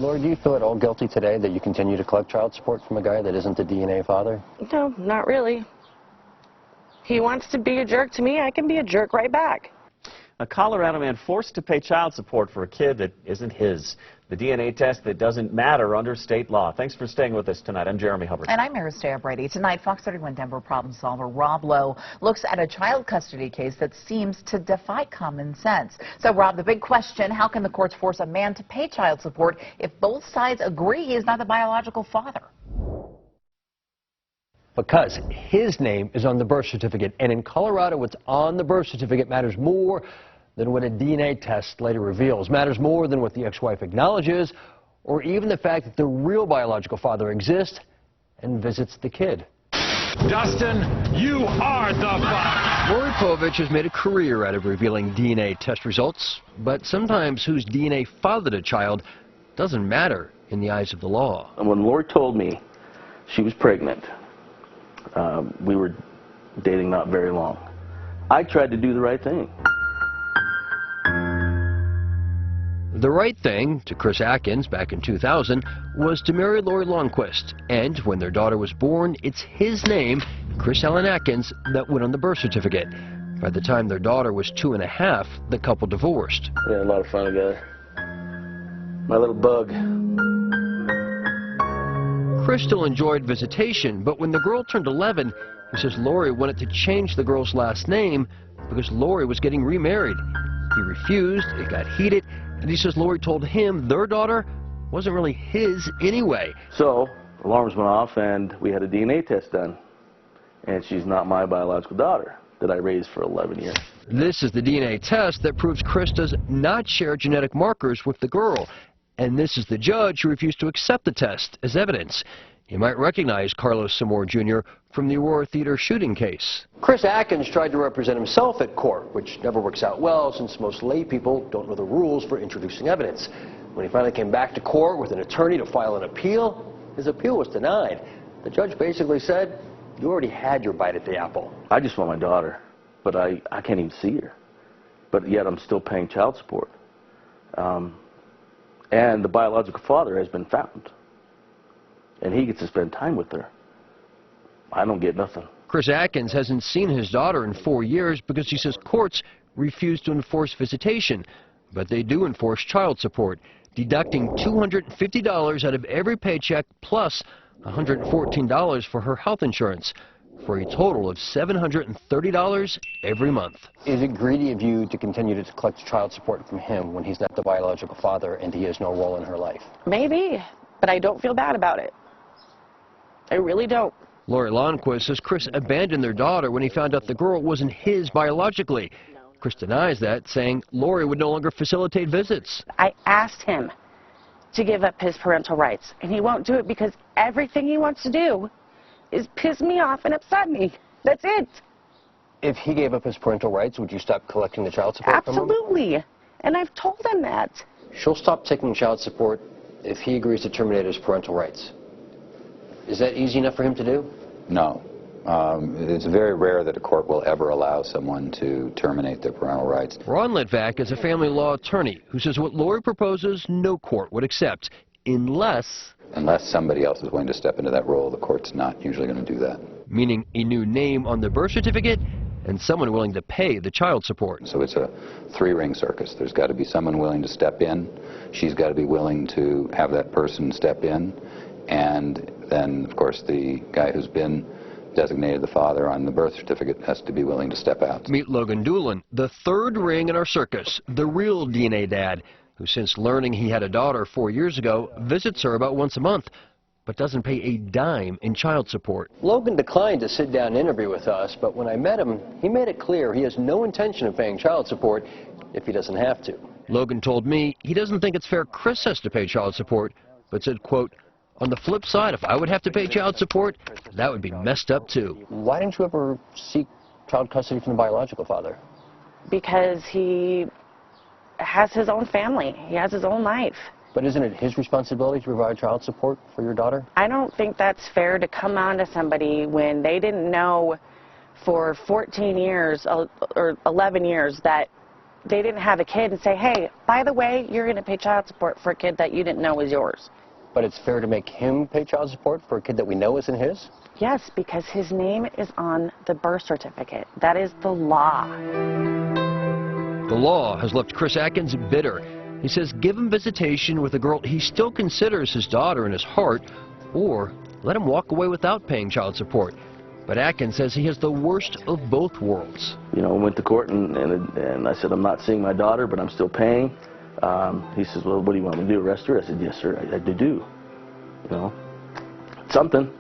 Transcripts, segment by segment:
Lori, do you feel at all guilty today that you continue to collect child support from a guy that isn't the DNA father? No, not really. He wants to be a jerk to me, I can be a jerk right back. A Colorado man forced to pay child support for a kid that isn't his. The DNA test that doesn't matter under state law. Thanks for staying with us tonight. I'm Jeremy Hubbard. And I'm Aristea Brady. Tonight, Fox 31 Denver problem solver Rob Lowe looks at a child custody case that seems to defy common sense. So, Rob, the big question, how can the courts force a man to pay child support if both sides agree he is not the biological father? Because his name is on the birth certificate, and in Colorado, what's on the birth certificate matters more than what a DNA test later reveals, matters more than what the ex-wife acknowledges, or even the fact that the real biological father exists and visits the kid. Dustin, you are the father. Lori Povich has made a career out of revealing DNA test results, but sometimes whose DNA fathered a child doesn't matter in the eyes of the law. And when Lori told me she was pregnant, we were dating not very long. I tried to do the right thing. The right thing, to Chris Atkins back in 2000, was to marry Lori Lonnquist. And when their daughter was born, it's his name, Chris Allen Atkins, that went on the birth certificate. By the time their daughter was 2.5, the couple divorced. We had a lot of fun together. My little bug. Chris still enjoyed visitation, but when the girl turned 11, he says Lori wanted to change the girl's last name because Lori was getting remarried. He refused, it got heated, and he says Lori told him their daughter wasn't really his anyway. So, alarms went off and we had a DNA test done. And she's not my biological daughter that I raised for 11 years. This is the DNA test that proves Chris does not share genetic markers with the girl. And this is the judge who refused to accept the test as evidence. You might recognize Carlos Samore Jr. from the Aurora Theater shooting case. Chris Atkins tried to represent himself at court, which never works out well since most lay people don't know the rules for introducing evidence. When he finally came back to court with an attorney to file an appeal, his appeal was denied. The judge basically said, you already had your bite at the apple. I just want my daughter, but I can't even see her. But yet I'm still paying child support. And the biological father has been found. And he gets to spend time with her. I don't get nothing. Chris Atkins hasn't seen his daughter in 4 years because he says courts refuse to enforce visitation. But they do enforce child support, deducting $250 out of every paycheck plus $114 for her health insurance, for a total of $730 every month. Is it greedy of you to continue to collect child support from him when he's not the biological father and he has no role in her life? Maybe, but I don't feel bad about it. I really don't. Lori Lonnquist says Chris abandoned their daughter when he found out the girl wasn't his biologically. Chris denies that, saying Lori would no longer facilitate visits. I asked him to give up his parental rights, and he won't do it because everything he wants to do is piss me off and upset me. That's it. If he gave up his parental rights, would you stop collecting the child support from him? Absolutely. And I've told him that. She'll stop taking child support if he agrees to terminate his parental rights. Is that easy enough for him to do? No. It's very rare that a court will ever allow someone to terminate their parental rights. Ron Litvak is a family law attorney who says what Lori proposes, no court would accept, unless somebody else is willing to step into that role, the court's not usually going to do that. Meaning a new name on the birth certificate and someone willing to pay the child support. So it's a three-ring circus. There's got to be someone willing to step in. She's got to be willing to have that person step in. And then, of course, the guy who's been designated the father on the birth certificate has to be willing to step out. Meet Logan Doolin, the third ring in our circus, the real DNA dad, who since learning he had a daughter 4 years ago, visits her about once a month, but doesn't pay a dime in child support. Logan declined to sit down and interview with us, but when I met him, he made it clear he has no intention of paying child support if he doesn't have to. Logan told me he doesn't think it's fair Chris has to pay child support, but said, quote, on the flip side, if I would have to pay child support, that would be messed up too. Why didn't you ever seek child custody from the biological father? Because he has his own family. He has his own life. But isn't it his responsibility to provide child support for your daughter? I don't think that's fair to come on to somebody when they didn't know for 14 years or 11 years that they didn't have a kid and say, hey, by the way, you're going to pay child support for a kid that you didn't know was yours. But it's fair to make him pay child support for a kid that we know isn't his? Yes, because his name is on the birth certificate. That is the law. The law has left Chris Atkins bitter. He says give him visitation with a girl he still considers his daughter in his heart, or let him walk away without paying child support. But Atkins says he has the worst of both worlds. You know, I went to court and I said, I'm not seeing my daughter, but I'm still paying. He says, well, what do you want me to do, arrest her? I said, yes, sir, I do. You know, something.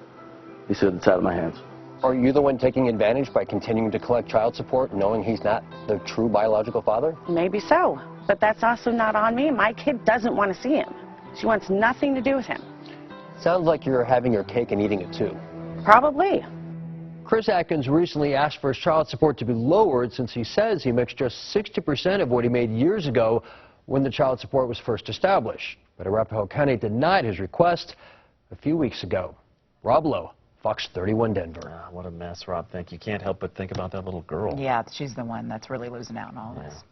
He said, it's out of my hands. Are you the one taking advantage by continuing to collect child support, knowing he's not the true biological father? Maybe so, but that's also not on me. My kid doesn't want to see him. She wants nothing to do with him. Sounds like you're having your cake and eating it too. Probably. Chris Atkins recently asked for his child support to be lowered since he says he makes just 60% of what he made years ago when the child support was first established. But Arapahoe County denied his request a few weeks ago. Rob Lowe, Fox 31 Denver. What a mess, Rob. You can't help but think about that little girl. Yeah, she's the one that's really losing out in all this.